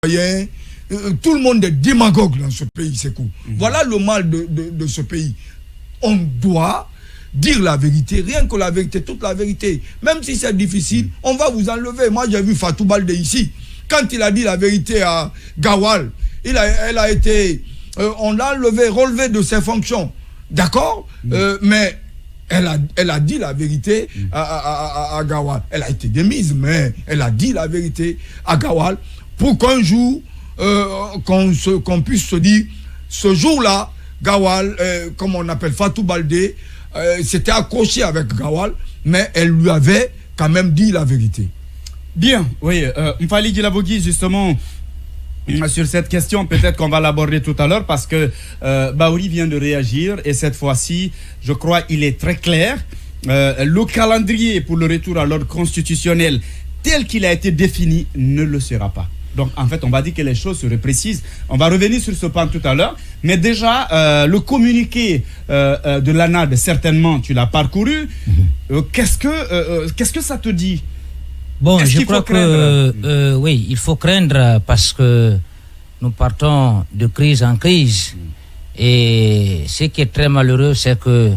Tout le monde est démagogue dans ce pays, c'est cool. Voilà le mal de ce pays. On doit dire la vérité, rien que la vérité, toute la vérité. Même si c'est difficile, on va vous enlever. Moi, j'ai vu Fatou Baldé ici. Quand il a dit la vérité à Gawal, elle a été... on l'a enlevé, relevé de ses fonctions. D'accord, mais elle a dit la vérité à Gawal. Elle a été démise, mais elle a dit la vérité à Gawal pour qu'un jour, qu'on puisse se dire, ce jour-là, Gawal, comme on appelle Fatou Baldé, s'était accroché avec Gawal, mais elle lui avait quand même dit la vérité. Bien, oui, Mfali Djilabogui, justement, sur cette question, peut-être qu'on va l'aborder tout à l'heure parce que Bahouri vient de réagir et cette fois-ci, je crois, il est très clair. Le calendrier pour le retour à l'ordre constitutionnel tel qu'il a été défini ne le sera pas. Donc, en fait, on va dire que les choses seraient précises. On va revenir sur ce point tout à l'heure. Mais déjà, le communiqué de l'ANAD, certainement, tu l'as parcouru. Qu'est-ce que ça te dit? Bon, je crois que oui, il faut craindre parce que nous partons de crise en crise. Et ce qui est très malheureux, c'est que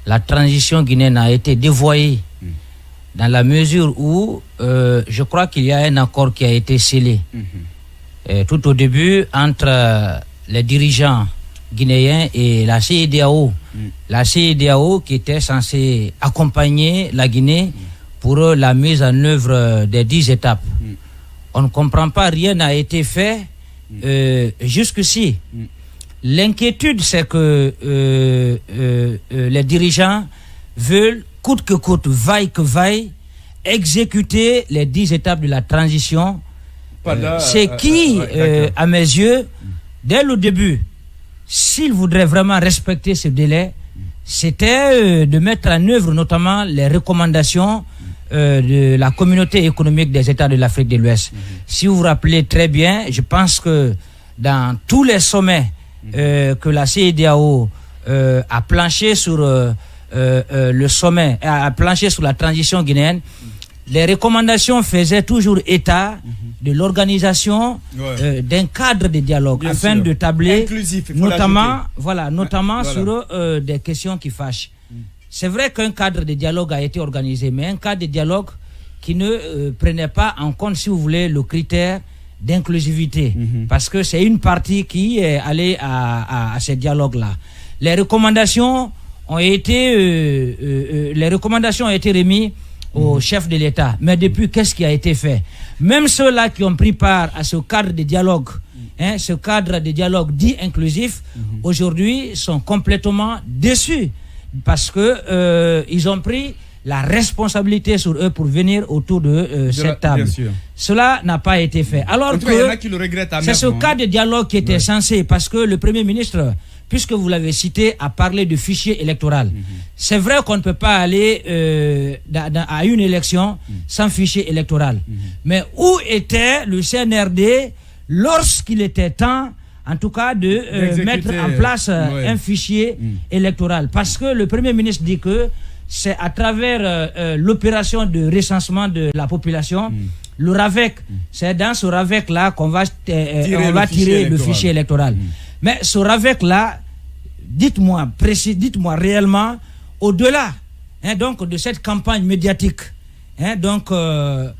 la transition guinéenne a été dévoyée dans la mesure où je crois qu'il y a un accord qui a été scellé tout au début entre les dirigeants guinéens et la CEDEAO. La CEDEAO qui était censée accompagner la Guinée pour la mise en œuvre des 10 étapes. On ne comprend pas, rien n'a été fait jusqu'ici. L'inquiétude, c'est que les dirigeants veulent, coûte que coûte, vaille que vaille, exécuter les 10 étapes de la transition. C'est qui, à mes yeux, dès le début, s'ils voudraient vraiment respecter ce délai, c'était de mettre en œuvre notamment les recommandations de la communauté économique des États de l'Afrique de l'Ouest. Si vous vous rappelez très bien, je pense que dans tous les sommets que la CEDEAO a planché sur le sommet, a planché sur la transition guinéenne, les recommandations faisaient toujours état de l'organisation d'un cadre de dialogue afin de tabler notamment sur des questions qui fâchent. C'est vrai qu'un cadre de dialogue a été organisé, mais un cadre de dialogue qui ne prenait pas en compte, si vous voulez, le critère d'inclusivité, parce que c'est une partie qui est allée à ces dialogues-là. Les recommandations ont été remises au chef de l'État. Mais depuis, qu'est-ce qui a été fait? Même ceux-là qui ont pris part à ce cadre de dialogue, ce cadre de dialogue dit inclusif, aujourd'hui sont complètement déçus parce que ils ont pris la responsabilité sur eux pour venir autour de cette table. Cela n'a pas été fait. Alors que c'est ce cadre de dialogue qui était censé, parce que le Premier ministre, puisque vous l'avez cité, a parlé de fichier électoral. C'est vrai qu'on ne peut pas aller à une élection sans fichier électoral. Mais où était le CNRD lorsqu'il était temps, en tout cas, de mettre en place un fichier électoral? Parce que le Premier ministre dit que c'est à travers l'opération de recensement de la population, le RAVEC, c'est dans ce RAVEC-là qu'on va tirer le fichier électoral. Mais ce RAVEC-là, dites-moi réellement, au-delà donc de cette campagne médiatique, qu'est-ce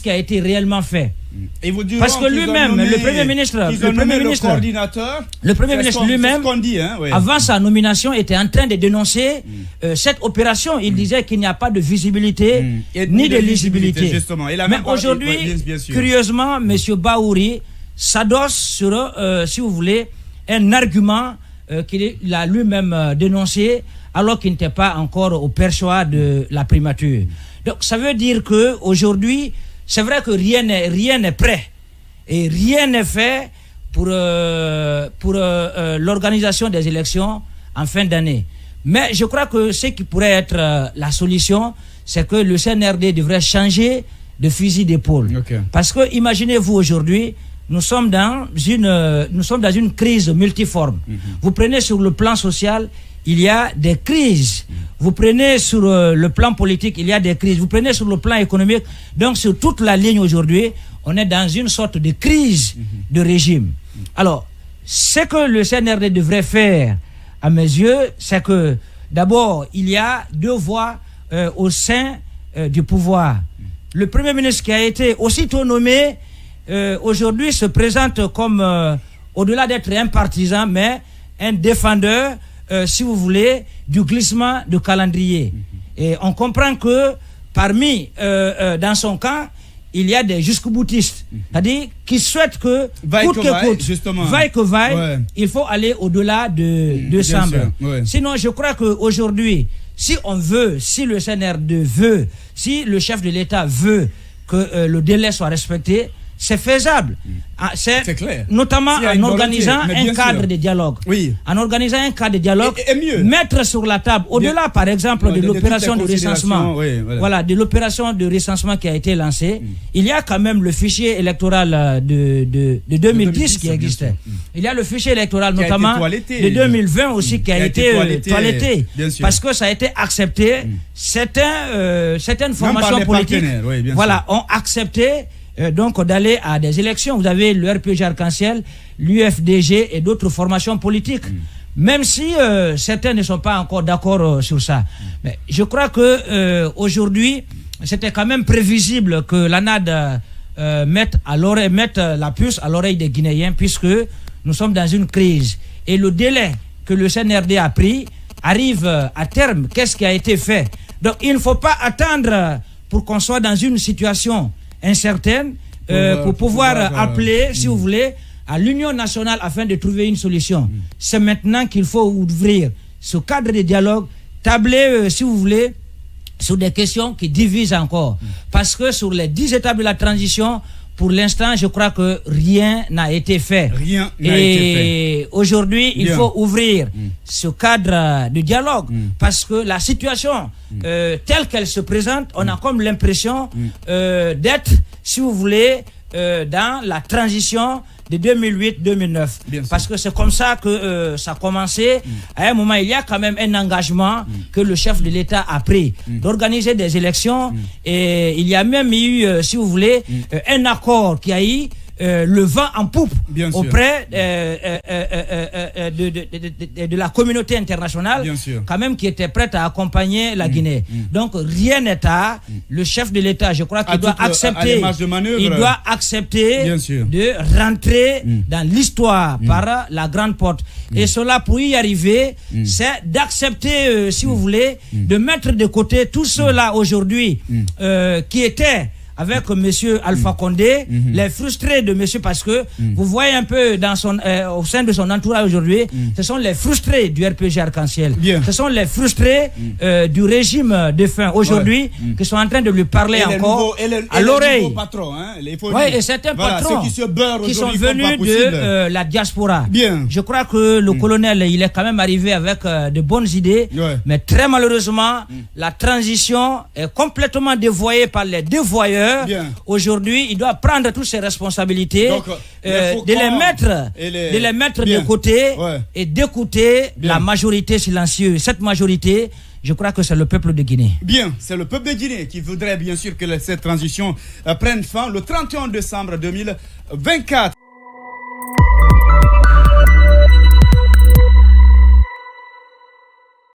qui a été réellement fait? Parce que lui-même, le Premier ministre lui-même, avant sa nomination, était en train de dénoncer cette opération. Il disait qu'il n'y a pas de visibilité ni de lisibilité. Mais aujourd'hui, curieusement, M. Bahouri s'adosse sur, si vous voulez, un argument qu'il a lui-même dénoncé alors qu'il n'était pas encore au perchoir de la primature. Donc ça veut dire qu'aujourd'hui, c'est vrai que rien n'est prêt et rien n'est fait pour l'organisation des élections en fin d'année. Mais je crois que ce qui pourrait être la solution, c'est que le CNRD devrait changer de fusil d'épaule. Parce que imaginez-vous aujourd'hui, nous sommes dans une crise multiforme. Vous prenez sur le plan social, il y a des crises. Vous prenez sur le plan politique, il y a des crises. Vous prenez sur le plan économique. Donc, sur toute la ligne aujourd'hui, on est dans une sorte de crise de régime. Alors, ce que le CNRD devrait faire, à mes yeux, c'est que d'abord, il y a deux voies au sein du pouvoir. Le Premier ministre qui a été aussitôt nommé, aujourd'hui se présente comme, au-delà d'être un partisan, mais un défendeur, si vous voulez, du glissement de calendrier. Et on comprend que parmi, dans son camp, il y a des jusqu'au-boutistes, c'est-à-dire qui souhaitent que, coûte que coûte, vaille que vaille, il faut aller au-delà de décembre. Sinon, je crois qu'aujourd'hui, si on veut, si le CNRD veut, si le chef de l'État veut que le délai soit respecté, c'est faisable. C'est clair. Notamment en organisant un cadre de dialogue. En organisant un cadre de dialogue, et mieux. Mettre sur la table, au-delà par exemple de l'opération de recensement, voilà, de l'opération de recensement qui a été lancée, il y a quand même le fichier électoral de 2010 qui existait. Il y a le fichier électoral notamment de 2020 aussi qui a été toiletté. Parce que ça a été accepté. Certaines formations politiques voilà, ont accepté donc d'aller à des élections. Vous avez le RPG Arc-en-Ciel, l'UFDG et d'autres formations politiques. Même si certains ne sont pas encore d'accord sur ça. Mais je crois que aujourd'hui, c'était quand même prévisible que l'ANAD mette la puce à l'oreille des Guinéens, puisque nous sommes dans une crise. Et le délai que le CNRD a pris arrive à terme. Qu'est-ce qui a été fait? Donc il ne faut pas attendre pour qu'on soit dans une situation incertaine pour pouvoir appeler, si vous voulez, à l'Union nationale afin de trouver une solution. C'est maintenant qu'il faut ouvrir ce cadre de dialogue, tabler, si vous voulez, sur des questions qui divisent encore. Parce que sur les 10 étapes de la transition, pour l'instant, je crois que rien n'a été fait. Rien n'a été fait. Et aujourd'hui, il faut ouvrir ce cadre de dialogue parce que la situation telle qu'elle se présente, on a comme l'impression d'être, si vous voulez, dans la transition de 2008-2009. Parce que c'est comme ça que ça a commencé. À un moment, il y a quand même un engagement que le chef de l'État a pris d'organiser des élections. Et il y a même eu, si vous voulez, un accord qui a eu le vent en poupe auprès de la communauté internationale, quand même, qui était prête à accompagner la Guinée. Donc rien n'est à le chef de l'État, je crois qu'il doit accepter, de rentrer dans l'histoire par la grande porte. Et cela, pour y arriver, c'est d'accepter, si vous voulez, de mettre de côté tous ceux-là aujourd'hui qui étaient avec M. Alpha Condé, les frustrés de monsieur, parce que vous voyez un peu dans son, au sein de son entourage aujourd'hui, ce sont les frustrés du RPG Arc-en-Ciel. Ce sont les frustrés du régime défunt aujourd'hui qui sont en train de lui parler encore à l'oreille. Et certains patrons qui sont venus de la diaspora. Je crois que le colonel, il est quand même arrivé avec de bonnes idées, mais très malheureusement, la transition est complètement dévoyée par les dévoyeurs. Aujourd'hui, il doit prendre toutes ses responsabilités, donc, de les mettre de côté et d'écouter la majorité silencieuse. Cette majorité, je crois que c'est le peuple de Guinée. C'est le peuple de Guinée qui voudrait bien sûr que cette transition prenne fin le 31 décembre 2024.